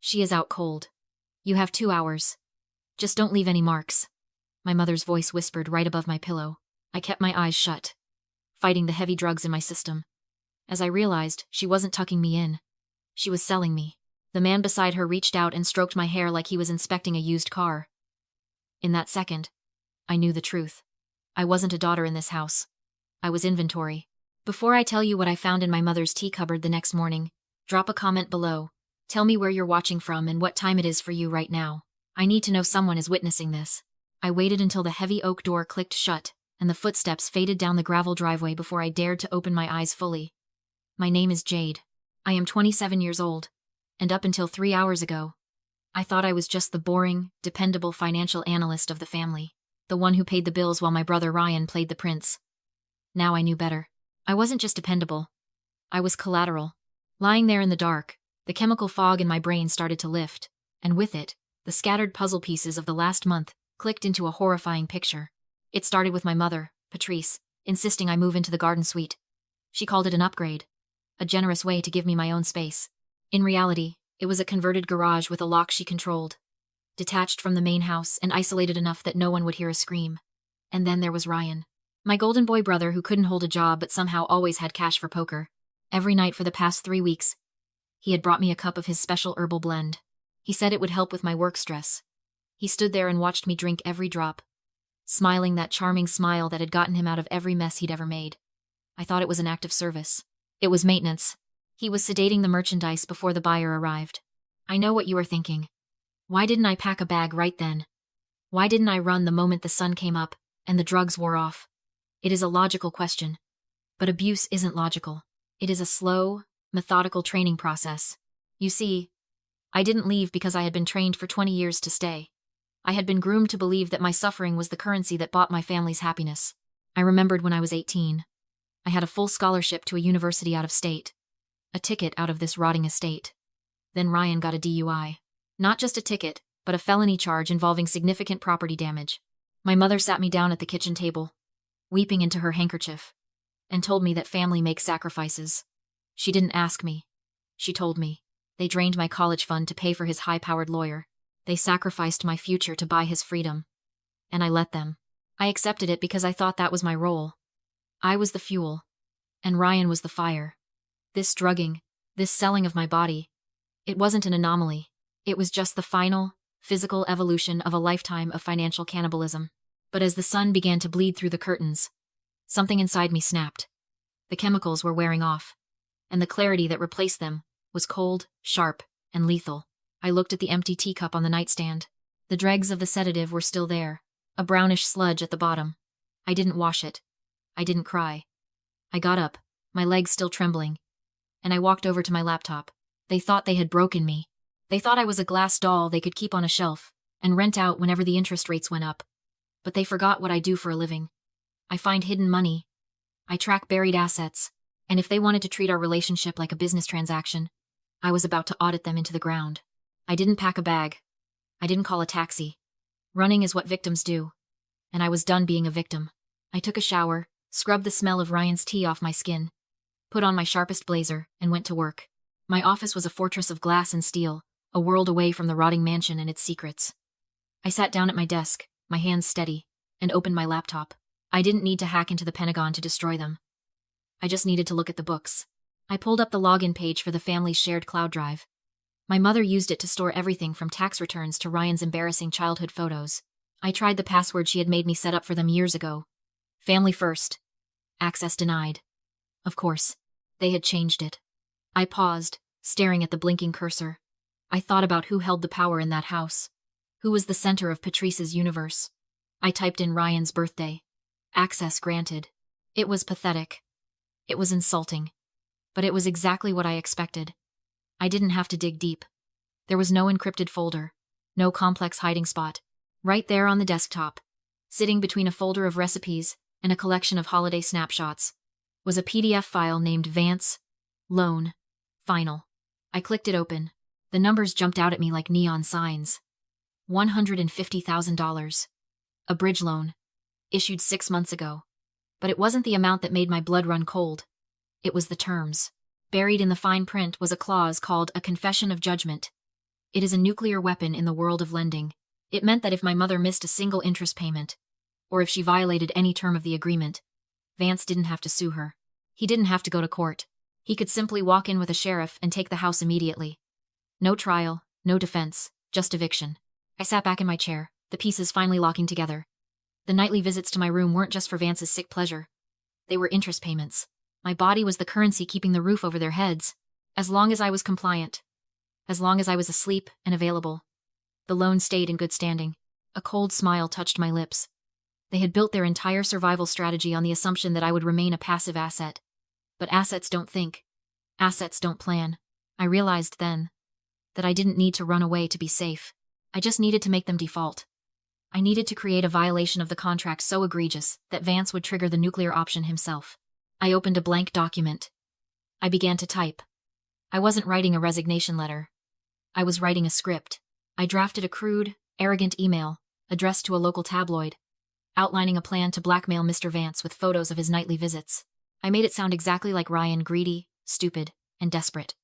She is out cold. You have 2 hours. Just don't leave any marks. My mother's voice whispered right above my pillow. I kept my eyes shut, fighting the heavy drugs in my system. As I realized, she wasn't tucking me in. She was selling me. The man beside her reached out and stroked my hair like he was inspecting a used car. In that second, I knew the truth. I wasn't a daughter in this house. I was inventory. Before I tell you what I found in my mother's tea cupboard the next morning, drop a comment below. Tell me where you're watching from and what time it is for you right now. I need to know someone is witnessing this. I waited until the heavy oak door clicked shut and the footsteps faded down the gravel driveway before I dared to open my eyes fully. My name is Jade. I am 27 years old, and up until 3 hours ago, I thought I was just the boring, dependable financial analyst of the family, the one who paid the bills while my brother Ryan played the prince. Now I knew better. I wasn't just dependable. I was collateral. Lying there in the dark, the chemical fog in my brain started to lift, and with it, the scattered puzzle pieces of the last month clicked into a horrifying picture. It started with my mother, Patrice, insisting I move into the garden suite. She called it an upgrade, a generous way to give me my own space. In reality, it was a converted garage with a lock she controlled, detached from the main house and isolated enough that no one would hear a scream. And then there was Ryan, my golden boy brother who couldn't hold a job but somehow always had cash for poker. Every night for the past 3 weeks, he had brought me a cup of his special herbal blend. He said it would help with my work stress. He stood there and watched me drink every drop, smiling that charming smile that had gotten him out of every mess he'd ever made. I thought it was an act of service. It was maintenance. He was sedating the merchandise before the buyer arrived. I know what you are thinking. Why didn't I pack a bag right then? Why didn't I run the moment the sun came up and the drugs wore off? It is a logical question. But abuse isn't logical. It is a slow, methodical training process. You see, I didn't leave because I had been trained for 20 years to stay. I had been groomed to believe that my suffering was the currency that bought my family's happiness. I remembered when I was 18. I had a full scholarship to a university out of state. A ticket out of this rotting estate. Then Ryan got a DUI. Not just a ticket, but a felony charge involving significant property damage. My mother sat me down at the kitchen table, weeping into her handkerchief, and told me that family makes sacrifices. She didn't ask me. She told me. They drained my college fund to pay for his high-powered lawyer. They sacrificed my future to buy his freedom. And I let them. I accepted it because I thought that was my role. I was the fuel, and Ryan was the fire. This drugging, this selling of my body, it wasn't an anomaly. It was just the final, physical evolution of a lifetime of financial cannibalism. But as the sun began to bleed through the curtains, something inside me snapped. The chemicals were wearing off, and the clarity that replaced them was cold, sharp, and lethal. I looked at the empty teacup on the nightstand. The dregs of the sedative were still there, a brownish sludge at the bottom. I didn't wash it. I didn't cry. I got up, my legs still trembling, and I walked over to my laptop. They thought they had broken me. They thought I was a glass doll they could keep on a shelf and rent out whenever the interest rates went up. But they forgot what I do for a living. I find hidden money. I track buried assets, and if they wanted to treat our relationship like a business transaction, I was about to audit them into the ground. I didn't pack a bag. I didn't call a taxi. Running is what victims do, and I was done being a victim. I took a shower, scrubbed the smell of Ryan's tea off my skin, put on my sharpest blazer, and went to work. My office was a fortress of glass and steel, a world away from the rotting mansion and its secrets. I sat down at my desk, my hands steady, and opened my laptop. I didn't need to hack into the Pentagon to destroy them. I just needed to look at the books. I pulled up the login page for the family's shared cloud drive. My mother used it to store everything from tax returns to Ryan's embarrassing childhood photos. I tried the password she had made me set up for them years ago. Family first. Access denied. Of course, they had changed it. I paused, staring at the blinking cursor. I thought about who held the power in that house. Who was the center of Patrice's universe? I typed in Ryan's birthday. Access granted. It was pathetic. It was insulting. But it was exactly what I expected. I didn't have to dig deep. There was no encrypted folder, no complex hiding spot. Right there on the desktop, sitting between a folder of recipes and a collection of holiday snapshots, was a PDF file named Vance, Loan, Final. I clicked it open. The numbers jumped out at me like neon signs. $150,000. A bridge loan. Issued 6 months ago. But it wasn't the amount that made my blood run cold. It was the terms. Buried in the fine print was a clause called a confession of judgment. It is a nuclear weapon in the world of lending. It meant that if my mother missed a single interest payment, or if she violated any term of the agreement, Vance didn't have to sue her. He didn't have to go to court. He could simply walk in with a sheriff and take the house immediately. No trial, no defense, just eviction. I sat back in my chair, the pieces finally locking together. The nightly visits to my room weren't just for Vance's sick pleasure. They were interest payments. My body was the currency keeping the roof over their heads. As long as I was compliant. As long as I was asleep and available. The loan stayed in good standing. A cold smile touched my lips. They had built their entire survival strategy on the assumption that I would remain a passive asset. But assets don't think. Assets don't plan. I realized then that I didn't need to run away to be safe. I just needed to make them default. I needed to create a violation of the contract so egregious that Vance would trigger the nuclear option himself. I opened a blank document. I began to type. I wasn't writing a resignation letter. I was writing a script. I drafted a crude, arrogant email addressed to a local tabloid, outlining a plan to blackmail Mr. Vance with photos of his nightly visits. I made it sound exactly like Ryan, greedy, stupid, and desperate.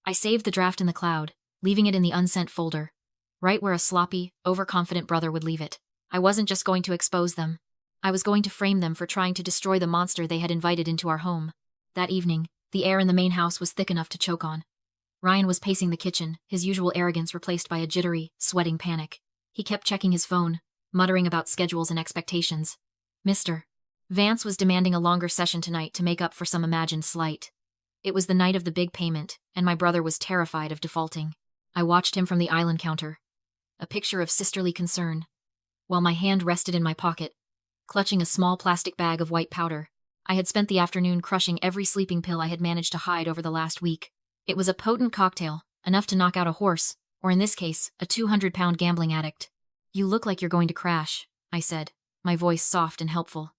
I saved the draft in the cloud, leaving it in the unsent folder, right where a sloppy, overconfident brother would leave it. I wasn't just going to expose them. I was going to frame them for trying to destroy the monster they had invited into our home. That evening, the air in the main house was thick enough to choke on. Ryan was pacing the kitchen, his usual arrogance replaced by a jittery, sweating panic. He kept checking his phone, muttering about schedules and expectations. Mr. Vance was demanding a longer session tonight to make up for some imagined slight. It was the night of the big payment, and my brother was terrified of defaulting. I watched him from the island counter, a picture of sisterly concern, while my hand rested in my pocket, clutching a small plastic bag of white powder. I had spent the afternoon crushing every sleeping pill I had managed to hide over the last week. It was a potent cocktail, enough to knock out a horse, or in this case, a 200-pound gambling addict. You look like you're going to crash, I said, my voice soft and helpful.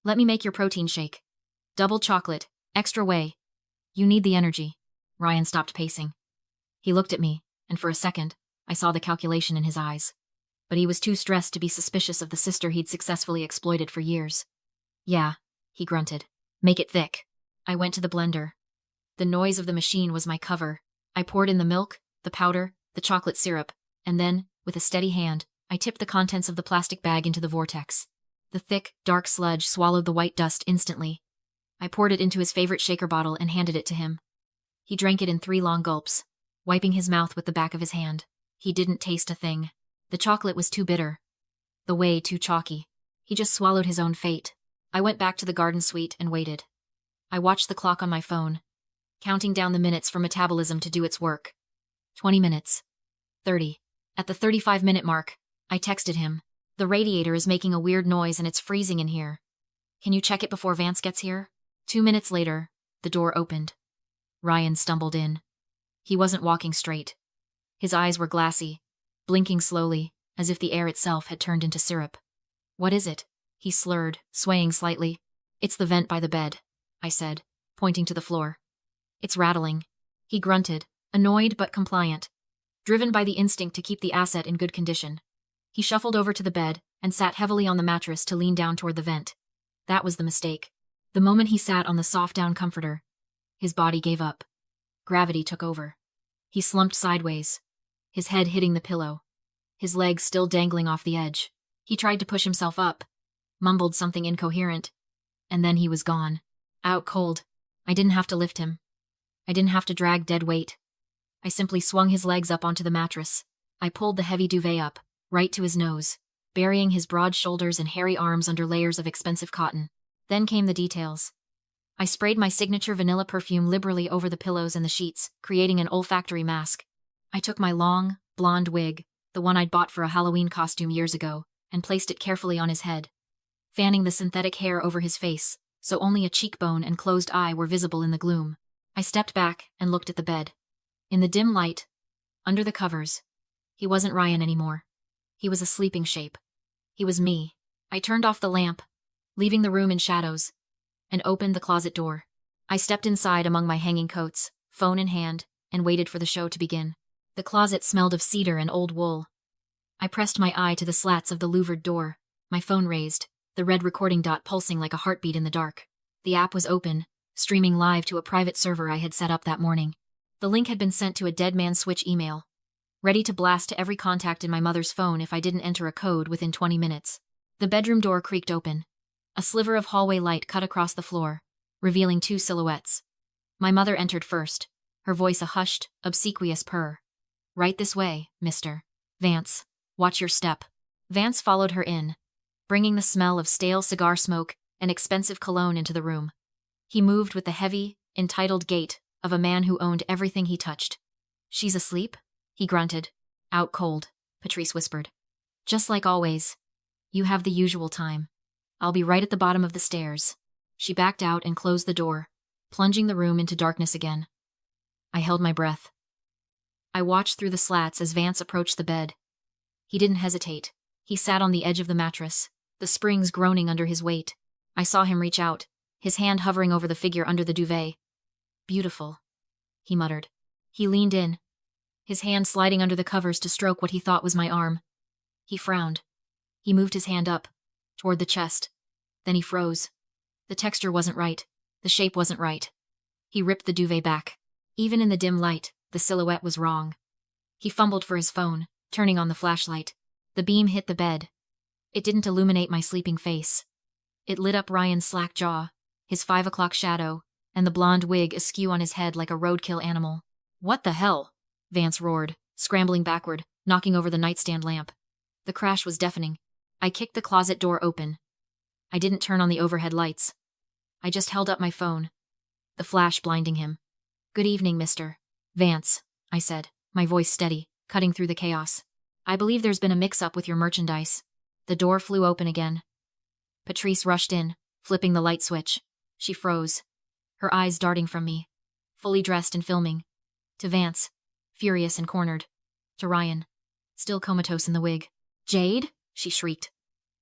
Let me make your protein shake. Double chocolate, extra whey. You need the energy. Ryan stopped pacing. He looked at me, and for a second, I saw the calculation in his eyes. But he was too stressed to be suspicious of the sister he'd successfully exploited for years. Yeah, he grunted. Make it thick. I went to the blender. The noise of the machine was my cover. I poured in the milk, the powder, the chocolate syrup, and then, with a steady hand, I tipped the contents of the plastic bag into the vortex. The thick, dark sludge swallowed the white dust instantly. I poured it into his favorite shaker bottle and handed it to him. He drank it in 3 long gulps, wiping his mouth with the back of his hand. He didn't taste a thing. The chocolate was too bitter. The whey too chalky. He just swallowed his own fate. I went back to the garden suite and waited. I watched the clock on my phone, counting down the minutes for metabolism to do its work. 20 minutes. 30. At the 35-minute mark, I texted him. The radiator is making a weird noise and it's freezing in here. Can you check it before Vance gets here? 2 minutes later, the door opened. Ryan stumbled in. He wasn't walking straight. His eyes were glassy, blinking slowly, as if the air itself had turned into syrup. What is it? He slurred, swaying slightly. It's the vent by the bed, I said, pointing to the floor. It's rattling. He grunted, annoyed but compliant, driven by the instinct to keep the asset in good condition. He shuffled over to the bed and sat heavily on the mattress to lean down toward the vent. That was the mistake. The moment he sat on the soft down comforter, his body gave up. Gravity took over. He slumped sideways, his head hitting the pillow, his legs still dangling off the edge. He tried to push himself up, mumbled something incoherent, and then he was gone. Out cold. I didn't have to lift him. I didn't have to drag dead weight. I simply swung his legs up onto the mattress. I pulled the heavy duvet up, right to his nose, burying his broad shoulders and hairy arms under layers of expensive cotton. Then came the details. I sprayed my signature vanilla perfume liberally over the pillows and the sheets, creating an olfactory mask. I took my long, blonde wig, the one I'd bought for a Halloween costume years ago, and placed it carefully on his head, fanning the synthetic hair over his face, so only a cheekbone and closed eye were visible in the gloom. I stepped back and looked at the bed. In the dim light, under the covers, he wasn't Ryan anymore. He was a sleeping shape. He was me. I turned off the lamp, leaving the room in shadows, and opened the closet door. I stepped inside among my hanging coats, phone in hand, and waited for the show to begin. The closet smelled of cedar and old wool. I pressed my eye to the slats of the louvered door, my phone raised, the red recording dot pulsing like a heartbeat in the dark. The app was open, streaming live to a private server I had set up that morning. The link had been sent to a Dead Man Switch email. ready to blast to every contact in my mother's phone if I didn't enter a code within 20 minutes. The bedroom door creaked open. A sliver of hallway light cut across the floor, revealing two silhouettes. My mother entered first, her voice a hushed, obsequious purr. "Right this way, Mr. Vance. Watch your step." Vance followed her in, bringing the smell of stale cigar smoke and expensive cologne into the room. He moved with the heavy, entitled gait of a man who owned everything he touched. "She's asleep?" he grunted. "Out cold," Patrice whispered. "Just like always. You have the usual time. I'll be right at the bottom of the stairs." She backed out and closed the door, plunging the room into darkness again. I held my breath. I watched through the slats as Vance approached the bed. He didn't hesitate. He sat on the edge of the mattress, the springs groaning under his weight. I saw him reach out, his hand hovering over the figure under the duvet. "Beautiful," he muttered. He leaned in, his hand sliding under the covers to stroke what he thought was my arm. He frowned. He moved his hand up, toward the chest. Then he froze. The texture wasn't right. The shape wasn't right. He ripped the duvet back. Even in the dim light, the silhouette was wrong. He fumbled for his phone, turning on the flashlight. The beam hit the bed. It didn't illuminate my sleeping face. It lit up Ryan's slack jaw, his 5 o'clock shadow, and the blonde wig askew on his head like a roadkill animal. "What the hell?" Vance roared, scrambling backward, knocking over the nightstand lamp. The crash was deafening. I kicked the closet door open. I didn't turn on the overhead lights. I just held up my phone, the flash blinding him. "Good evening, Mr. Vance," I said, my voice steady, cutting through the chaos. "I believe there's been a mix-up with your merchandise." The door flew open again. Patrice rushed in, flipping the light switch. She froze, her eyes darting from me, fully dressed and filming. To Vance, furious and cornered. To Ryan, still comatose in the wig. "Jade?" she shrieked.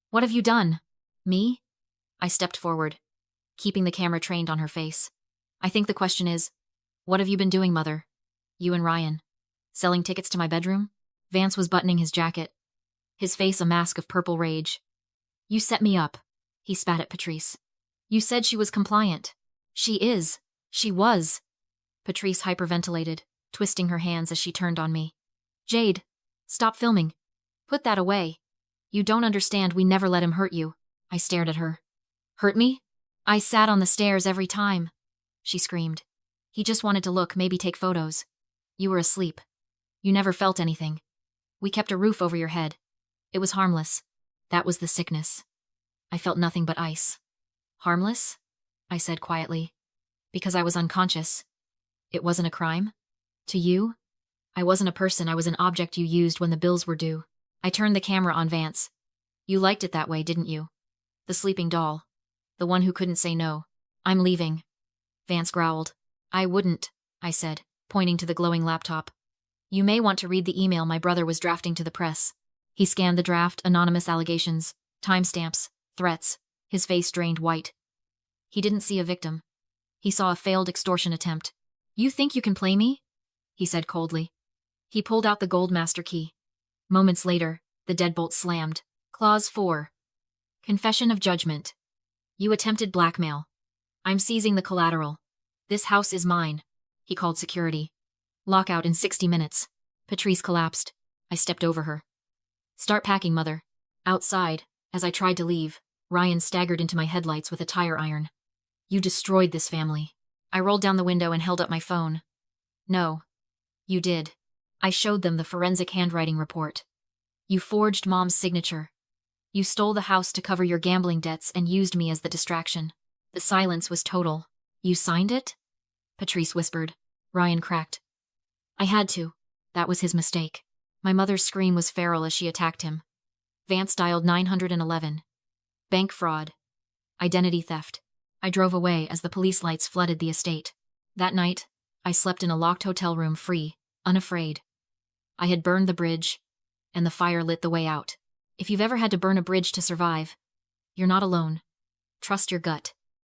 "What have you done?" "Me?" I stepped forward, keeping the camera trained on her face. "I think the question is, what have you been doing, Mother? You and Ryan. Selling tickets to my bedroom?" Vance was buttoning his jacket, his face a mask of purple rage. "You set me up," he spat at Patrice. "You said she was compliant." "She is. She was." Patrice hyperventilated, twisting her hands as she turned on me. "Jade, stop filming. Put that away. You don't understand, we never let him hurt you." I stared at her. "Hurt me? I sat on the stairs every time," she screamed. "He just wanted to look, maybe take photos. You were asleep. You never felt anything. We kept a roof over your head. It was harmless. That was the sickness." I felt nothing but ice. "Harmless?" I said quietly. "Because I was unconscious. It wasn't a crime? To you? I wasn't a person, I was an object you used when the bills were due." I turned the camera on Vance. "You liked it that way, didn't you? The sleeping doll. The one who couldn't say no. I'm leaving." Vance growled. "I wouldn't," I said, pointing to the glowing laptop. "You may want to read the email my brother was drafting to the press." He scanned the draft, anonymous allegations, timestamps, threats, his face drained white. He didn't see a victim. He saw a failed extortion attempt. "You think you can play me?" he said coldly. He pulled out the gold master key. Moments later, the deadbolt slammed. Clause 4. Confession of judgment. You attempted blackmail. I'm seizing the collateral. This house is mine. He called security. Lockout in 60 minutes. Patrice collapsed. I stepped over her. "Start packing, Mother." Outside, as I tried to leave, Ryan staggered into my headlights with a tire iron. "You destroyed this family." I rolled down the window and held up my phone. "No. You did. I showed them the forensic handwriting report. You forged Mom's signature. You stole the house to cover your gambling debts and used me as the distraction." The silence was total. "You signed it?" Patrice whispered. Ryan cracked. "I had to. That was his mistake." My mother's scream was feral as she attacked him. Vance dialed 911. Bank fraud. Identity theft. I drove away as the police lights flooded the estate. That night, I slept in a locked hotel room free, unafraid. I had burned the bridge, and the fire lit the way out. If you've ever had to burn a bridge to survive, you're not alone. Trust your gut.